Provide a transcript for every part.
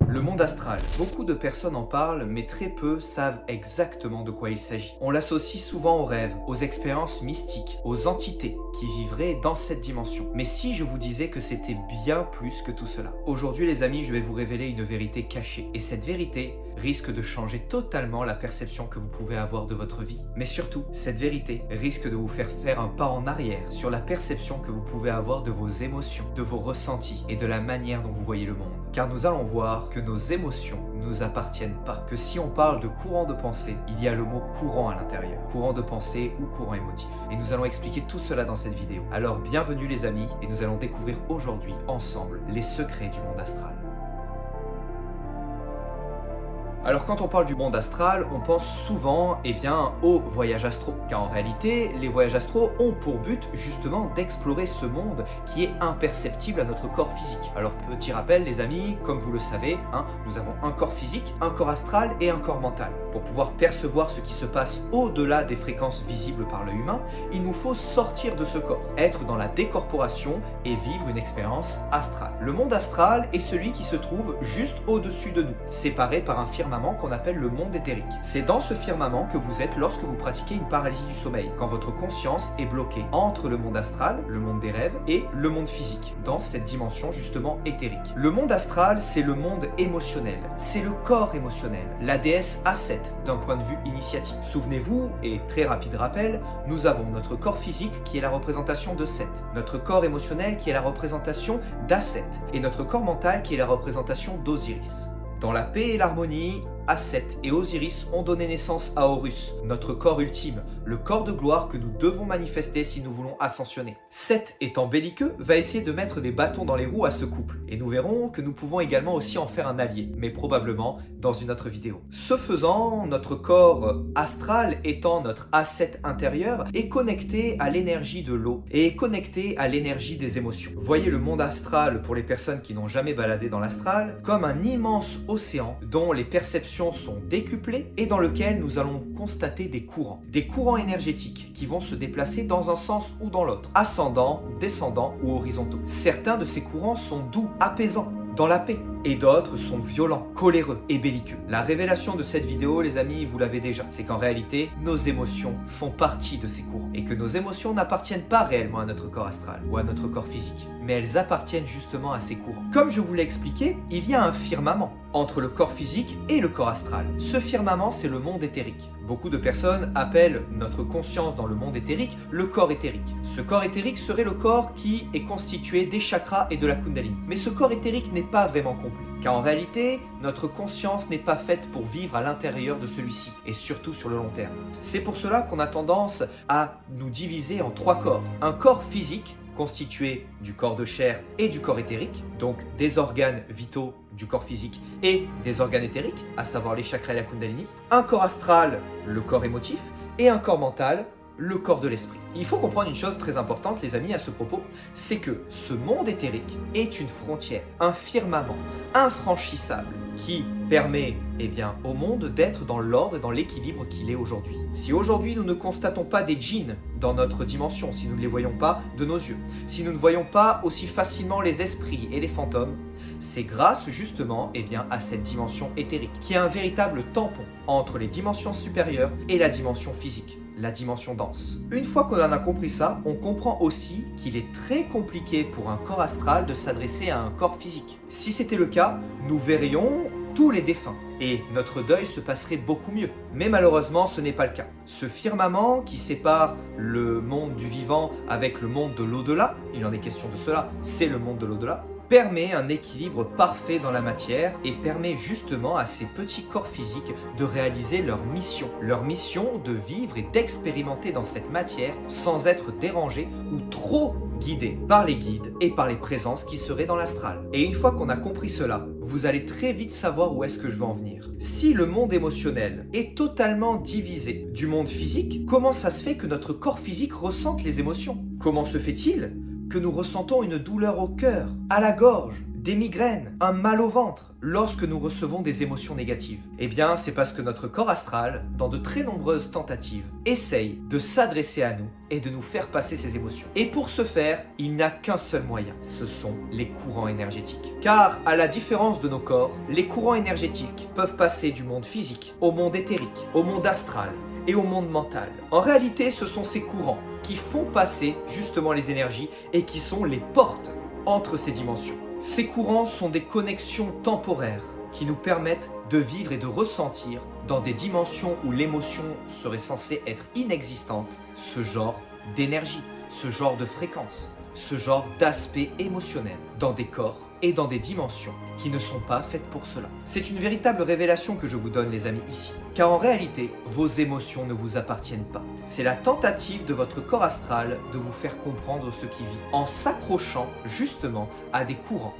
Le monde astral. Beaucoup de personnes en parlent, mais très peu savent exactement de quoi il s'agit. On l'associe souvent aux rêves, aux expériences mystiques, aux entités qui vivraient dans cette dimension. Mais si je vous disais que c'était bien plus que tout cela? Aujourd'hui les amis, je vais vous révéler une vérité cachée. Et cette vérité risque de changer totalement la perception que vous pouvez avoir de votre vie. Mais surtout, cette vérité risque de vous faire faire un pas en arrière sur la perception que vous pouvez avoir de vos émotions, de vos ressentis et de la manière dont vous voyez le monde. Car nous allons voir que nos émotions ne nous appartiennent pas. Que si on parle de courant de pensée, il y a le mot courant à l'intérieur. Courant de pensée ou courant émotif. Et nous allons expliquer tout cela dans cette vidéo. Alors bienvenue les amis, et nous allons découvrir aujourd'hui ensemble les secrets du monde astral. Alors quand on parle du monde astral, on pense souvent aux voyages astraux. Car en réalité, les voyages astraux ont pour but justement d'explorer ce monde qui est imperceptible à notre corps physique. Alors petit rappel les amis, comme vous le savez, nous avons un corps physique, un corps astral et un corps mental. Pour pouvoir percevoir ce qui se passe au-delà des fréquences visibles par l'œil humain, il nous faut sortir de ce corps, être dans la décorporation et vivre une expérience astrale. Le monde astral est celui qui se trouve juste au-dessus de nous, séparé par un firmament qu'on appelle le monde éthérique. C'est dans ce firmament que vous êtes lorsque vous pratiquez une paralysie du sommeil, quand votre conscience est bloquée entre le monde astral, le monde des rêves, et le monde physique, dans cette dimension justement éthérique. Le monde astral, c'est le monde émotionnel, c'est le corps émotionnel, la déesse Aset d'un point de vue initiatique. Souvenez-vous, et très rapide rappel, nous avons notre corps physique qui est la représentation de Set, notre corps émotionnel qui est la représentation d'Aset, et notre corps mental qui est la représentation d'Osiris. Dans la paix et l'harmonie, Aset et Osiris ont donné naissance à Horus, notre corps ultime, le corps de gloire que nous devons manifester si nous voulons ascensionner. Set, étant belliqueux, va essayer de mettre des bâtons dans les roues à ce couple. Et nous verrons que nous pouvons également aussi en faire un allié, mais probablement dans une autre vidéo. Ce faisant, notre corps astral étant notre Aset intérieur est connecté à l'énergie de l'eau et est connecté à l'énergie des émotions. Voyez le monde astral, pour les personnes qui n'ont jamais baladé dans l'astral, comme un immense océan dont les perceptions sont décuplées et dans lequel nous allons constater des courants énergétiques qui vont se déplacer dans un sens ou dans l'autre, ascendant, descendant ou horizontaux. Certains de ces courants sont doux, apaisants, dans la paix, et d'autres sont violents, coléreux et belliqueux. La révélation de cette vidéo, les amis, vous l'avez déjà, c'est qu'en réalité, nos émotions font partie de ces courants et que nos émotions n'appartiennent pas réellement à notre corps astral ou à notre corps physique, mais elles appartiennent justement à ces courants. Comme je vous l'ai expliqué, il y a un firmament entre le corps physique et le corps astral. Ce firmament, c'est le monde éthérique. Beaucoup de personnes appellent notre conscience dans le monde éthérique le corps éthérique. Ce corps éthérique serait le corps qui est constitué des chakras et de la kundalini. Mais ce corps éthérique n'est pas vraiment complet. Car en réalité, notre conscience n'est pas faite pour vivre à l'intérieur de celui-ci, et surtout sur le long terme. C'est pour cela qu'on a tendance à nous diviser en trois corps. Un corps physique, constitué du corps de chair et du corps éthérique, donc des organes vitaux du corps physique et des organes éthériques, à savoir les chakras et la kundalini. Un corps astral, le corps émotif, et un corps mental, le corps de l'esprit. Il faut comprendre une chose très importante les amis à ce propos, c'est que ce monde éthérique est une frontière, un firmament infranchissable qui permet au monde d'être dans l'ordre et dans l'équilibre qu'il est aujourd'hui. Si aujourd'hui nous ne constatons pas des djinns dans notre dimension, si nous ne les voyons pas de nos yeux, si nous ne voyons pas aussi facilement les esprits et les fantômes, c'est grâce justement à cette dimension éthérique qui est un véritable tampon entre les dimensions supérieures et la dimension physique, la dimension dense. Une fois qu'on en a compris ça, on comprend aussi qu'il est très compliqué pour un corps astral de s'adresser à un corps physique. Si c'était le cas, nous verrions tous les défunts et notre deuil se passerait beaucoup mieux. Mais malheureusement, ce n'est pas le cas. Ce firmament qui sépare le monde du vivant avec le monde de l'au-delà, il en est question de cela, c'est le monde de l'au-delà, permet un équilibre parfait dans la matière et permet justement à ces petits corps physiques de réaliser leur mission de vivre et d'expérimenter dans cette matière sans être dérangés ou trop guidés par les guides et par les présences qui seraient dans l'astral. Et une fois qu'on a compris cela, vous allez très vite savoir où est-ce que je veux en venir. Si le monde émotionnel est totalement divisé du monde physique, comment ça se fait que notre corps physique ressente les émotions? Comment se fait-il que nous ressentons une douleur au cœur, à la gorge, des migraines, un mal au ventre lorsque nous recevons des émotions négatives? Eh bien, c'est parce que notre corps astral, dans de très nombreuses tentatives, essaye de s'adresser à nous et de nous faire passer ces émotions. Et pour ce faire, il n'a qu'un seul moyen, ce sont les courants énergétiques. Car, à la différence de nos corps, les courants énergétiques peuvent passer du monde physique au monde éthérique, au monde astral et au monde mental. En réalité, ce sont ces courants qui font passer justement les énergies et qui sont les portes entre ces dimensions. Ces courants sont des connexions temporaires qui nous permettent de vivre et de ressentir dans des dimensions où l'émotion serait censée être inexistante, ce genre d'énergie, ce genre de fréquence, ce genre d'aspect émotionnel dans des corps et dans des dimensions qui ne sont pas faites pour cela. C'est une véritable révélation que je vous donne, les amis, ici. Car en réalité, vos émotions ne vous appartiennent pas. C'est la tentative de votre corps astral de vous faire comprendre ce qui vit, en s'accrochant justement à des courants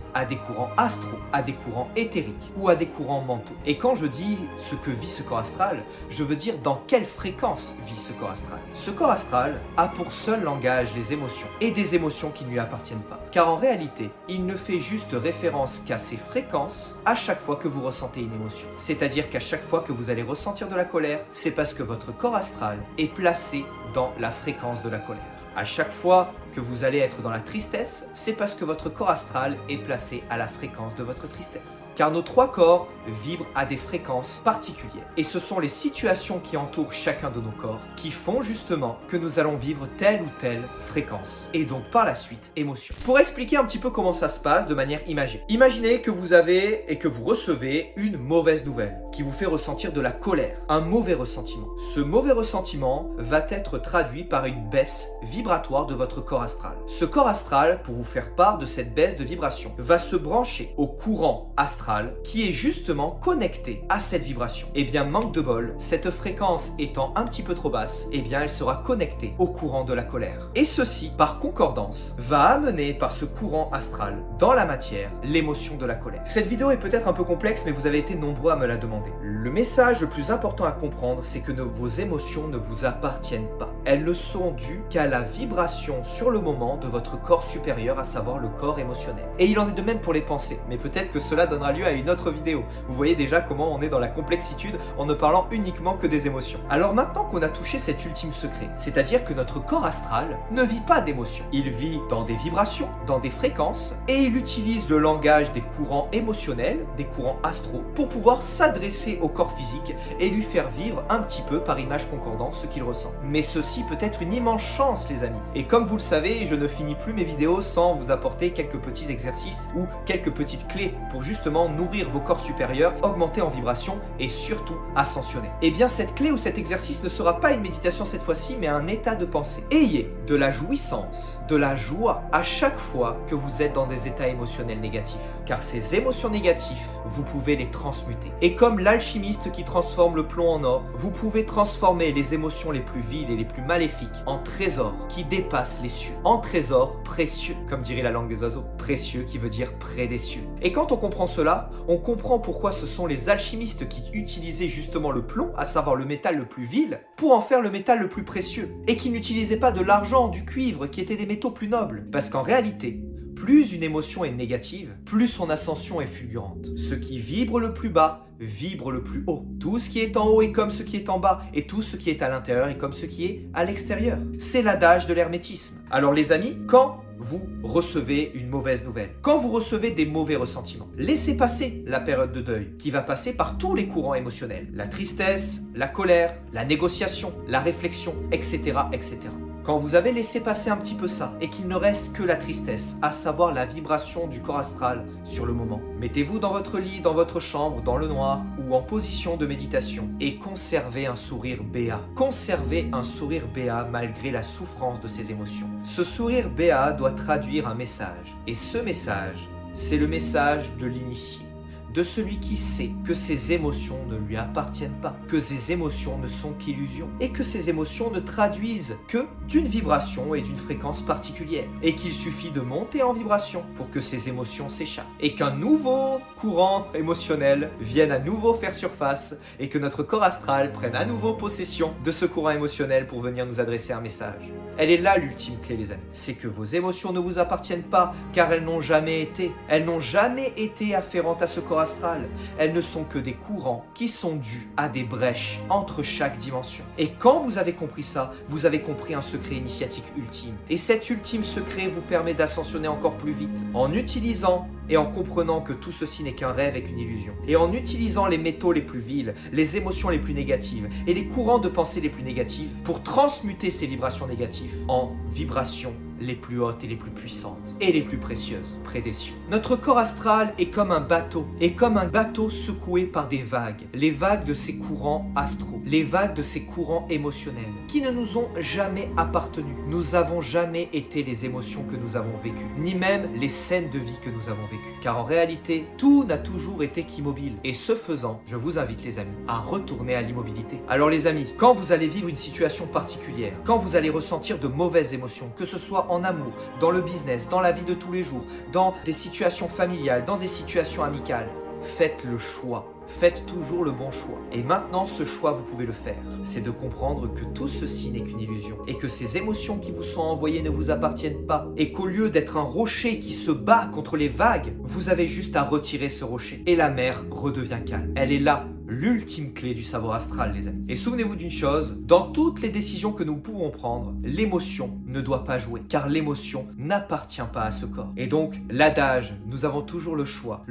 astro, à des courants éthériques ou à des courants mentaux. Et quand je dis ce que vit ce corps astral, je veux dire dans quelle fréquence vit ce corps astral. Ce corps astral a pour seul langage les émotions, et des émotions qui ne lui appartiennent pas. Car en réalité, il ne fait juste référence qu'à ces fréquences à chaque fois que vous ressentez une émotion. C'est-à-dire qu'à chaque fois que vous allez ressentir de la colère, c'est parce que votre corps astral est placé dans la fréquence de la colère. À chaque fois que vous allez être dans la tristesse, c'est parce que votre corps astral est placé à la fréquence de votre tristesse. Car nos trois corps vibrent à des fréquences particulières. Et ce sont les situations qui entourent chacun de nos corps qui font justement que nous allons vivre telle ou telle fréquence. Et donc par la suite, émotion. Pour expliquer un petit peu comment ça se passe de manière imagée. Imaginez que vous avez et que vous recevez une mauvaise nouvelle qui vous fait ressentir de la colère, un mauvais ressentiment. Ce mauvais ressentiment va être traduit par une baisse vibratoire de votre corps astral. Ce corps astral, pour vous faire part de cette baisse de vibration, va se brancher au courant astral qui est justement connecté à cette vibration. Et bien, manque de bol, cette fréquence étant un petit peu trop basse, et bien elle sera connectée au courant de la colère. Et ceci, par concordance, va amener par ce courant astral dans la matière l'émotion de la colère. Cette vidéo est peut-être un peu complexe, mais vous avez été nombreux à me la demander. Le message le plus important à comprendre, c'est que vos émotions ne vous appartiennent pas. Elles ne sont dues qu'à la vibration sur le moment de votre corps supérieur, à savoir le corps émotionnel. Et il en est de même pour les pensées, mais peut-être que cela donnera lieu à une autre vidéo. Vous voyez déjà comment on est dans la complexitude en ne parlant uniquement que des émotions. Alors maintenant qu'on a touché cet ultime secret, c'est-à-dire que notre corps astral ne vit pas d'émotions. Il vit dans des vibrations, dans des fréquences, et il utilise le langage des courants émotionnels, des courants astraux, pour pouvoir s'adresser au corps physique et lui faire vivre un petit peu par image concordante ce qu'il ressent. Mais ceci peut être une immense chance, les amis. Et comme vous le savez, je ne finis plus mes vidéos sans vous apporter quelques petits exercices ou quelques petites clés pour justement nourrir vos corps supérieurs, augmenter en vibration et surtout ascensionner. Et bien cette clé ou cet exercice ne sera pas une méditation cette fois-ci, mais un état de pensée. Ayez de la jouissance, de la joie à chaque fois que vous êtes dans des états émotionnels négatifs. Car ces émotions négatives, vous pouvez les transmuter. Et comme l'alchimiste qui transforme le plomb en or, vous pouvez transformer les émotions les plus viles et les plus maléfiques en trésors qui dépassent les cieux. En trésors précieux, comme dirait la langue des oiseaux. Précieux qui veut dire près des cieux. Et quand on comprend cela, on comprend pourquoi ce sont les alchimistes qui utilisaient justement le plomb, à savoir le métal le plus vil, pour en faire le métal le plus précieux. Et qui n'utilisaient pas de l'argent, du cuivre, qui étaient des métaux plus nobles. Parce qu'en réalité, plus une émotion est négative, plus son ascension est fulgurante. Ce qui vibre le plus bas vibre le plus haut. Tout ce qui est en haut est comme ce qui est en bas, et tout ce qui est à l'intérieur est comme ce qui est à l'extérieur. C'est l'adage de l'hermétisme. Alors les amis, quand vous recevez une mauvaise nouvelle, quand vous recevez des mauvais ressentiments, laissez passer la période de deuil qui va passer par tous les courants émotionnels. La tristesse, la colère, la négociation, la réflexion, etc., etc. Quand vous avez laissé passer un petit peu ça et qu'il ne reste que la tristesse, à savoir la vibration du corps astral sur le moment, mettez-vous dans votre lit, dans votre chambre, dans le noir ou en position de méditation et conservez un sourire béat. Conservez un sourire béat malgré la souffrance de ces émotions. Ce sourire béat doit traduire un message et ce message, c'est le message de l'initié. de celui qui sait que ses émotions ne lui appartiennent pas, que ses émotions ne sont qu'illusions, et que ses émotions ne traduisent que d'une vibration et d'une fréquence particulière, et qu'il suffit de monter en vibration pour que ces émotions s'échappent, et qu'un nouveau courant émotionnel vienne à nouveau faire surface, et que notre corps astral prenne à nouveau possession de ce courant émotionnel pour venir nous adresser un message. Elle est là l'ultime clé, les amis. C'est que vos émotions ne vous appartiennent pas, car elles n'ont jamais été. Elles n'ont jamais été afférentes à ce corps astral. Elles ne sont que des courants qui sont dus à des brèches entre chaque dimension. Et quand vous avez compris ça, vous avez compris un secret initiatique ultime. Et cet ultime secret vous permet d'ascensionner encore plus vite en utilisant et en comprenant que tout ceci n'est qu'un rêve et qu'une illusion. Et en utilisant les métaux les plus vils, les émotions les plus négatives et les courants de pensée les plus négatifs pour transmuter ces vibrations négatives en vibrations les plus hautes et les plus puissantes et les plus précieuses près des cieux. Notre corps astral est comme un bateau secoué par des vagues, les vagues de ces courants astraux, les vagues de ces courants émotionnels qui ne nous ont jamais appartenu. Nous n'avons jamais été les émotions que nous avons vécues, ni même les scènes de vie que nous avons vécues. Car en réalité, tout n'a toujours été qu'immobile. Et ce faisant, je vous invite les amis à retourner à l'immobilité. Alors les amis, quand vous allez vivre une situation particulière, quand vous allez ressentir de mauvaises émotions, que ce soit en amour, dans le business, dans la vie de tous les jours, dans des situations familiales, dans des situations amicales, faites le choix. Faites toujours le bon choix. Et maintenant, ce choix, vous pouvez le faire. C'est de comprendre que tout ceci n'est qu'une illusion. Et que ces émotions qui vous sont envoyées ne vous appartiennent pas. Et qu'au lieu d'être un rocher qui se bat contre les vagues, vous avez juste à retirer ce rocher. Et la mer redevient calme. Elle est là, l'ultime clé du savoir astral, les amis. Et souvenez-vous d'une chose, dans toutes les décisions que nous pouvons prendre, l'émotion ne doit pas jouer. Car l'émotion n'appartient pas à ce corps. Et donc, l'adage, nous avons toujours le choix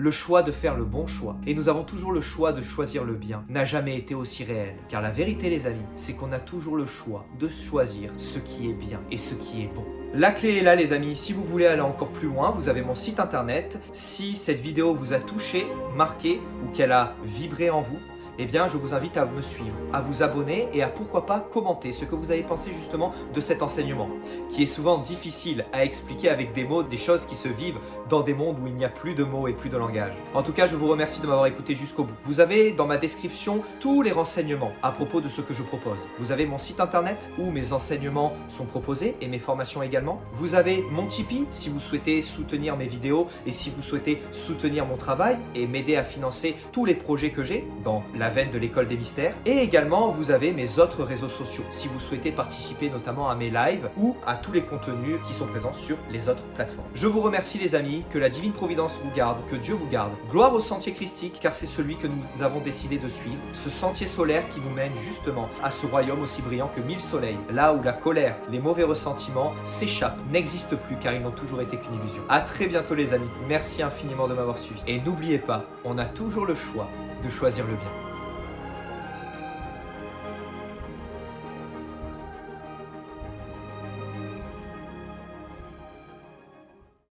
de faire le bon choix. Et nous avons toujours le choix de choisir le bien n'a jamais été aussi réel. Car la vérité, les amis, c'est qu'on a toujours le choix de choisir ce qui est bien et ce qui est bon. La clé est là, les amis. Si vous voulez aller encore plus loin, vous avez mon site internet. Si cette vidéo vous a touché, marqué ou qu'elle a vibré en vous, eh bien, je vous invite à me suivre, à vous abonner et à pourquoi pas commenter ce que vous avez pensé justement de cet enseignement, qui est souvent difficile à expliquer avec des mots, des choses qui se vivent dans des mondes où il n'y a plus de mots et plus de langage. En tout cas, je vous remercie de m'avoir écouté jusqu'au bout. Vous avez dans ma description tous les renseignements à propos de ce que je propose. Vous avez mon site internet où mes enseignements sont proposés et mes formations également. Vous avez mon Tipeee si vous souhaitez soutenir mes vidéos et si vous souhaitez soutenir mon travail et m'aider à financer tous les projets que j'ai dans la veine de l'école des mystères. Et également, vous avez mes autres réseaux sociaux si vous souhaitez participer notamment à mes lives ou à tous les contenus qui sont présents sur les autres plateformes. Je vous remercie les amis, que la divine providence vous garde, que Dieu vous garde. Gloire au sentier christique car c'est celui que nous avons décidé de suivre, ce sentier solaire qui nous mène justement à ce royaume aussi brillant que 1000 soleils, là où la colère, les mauvais ressentiments s'échappent, n'existent plus car ils n'ont toujours été qu'une illusion. À très bientôt les amis, merci infiniment de m'avoir suivi. Et n'oubliez pas, on a toujours le choix de choisir le bien.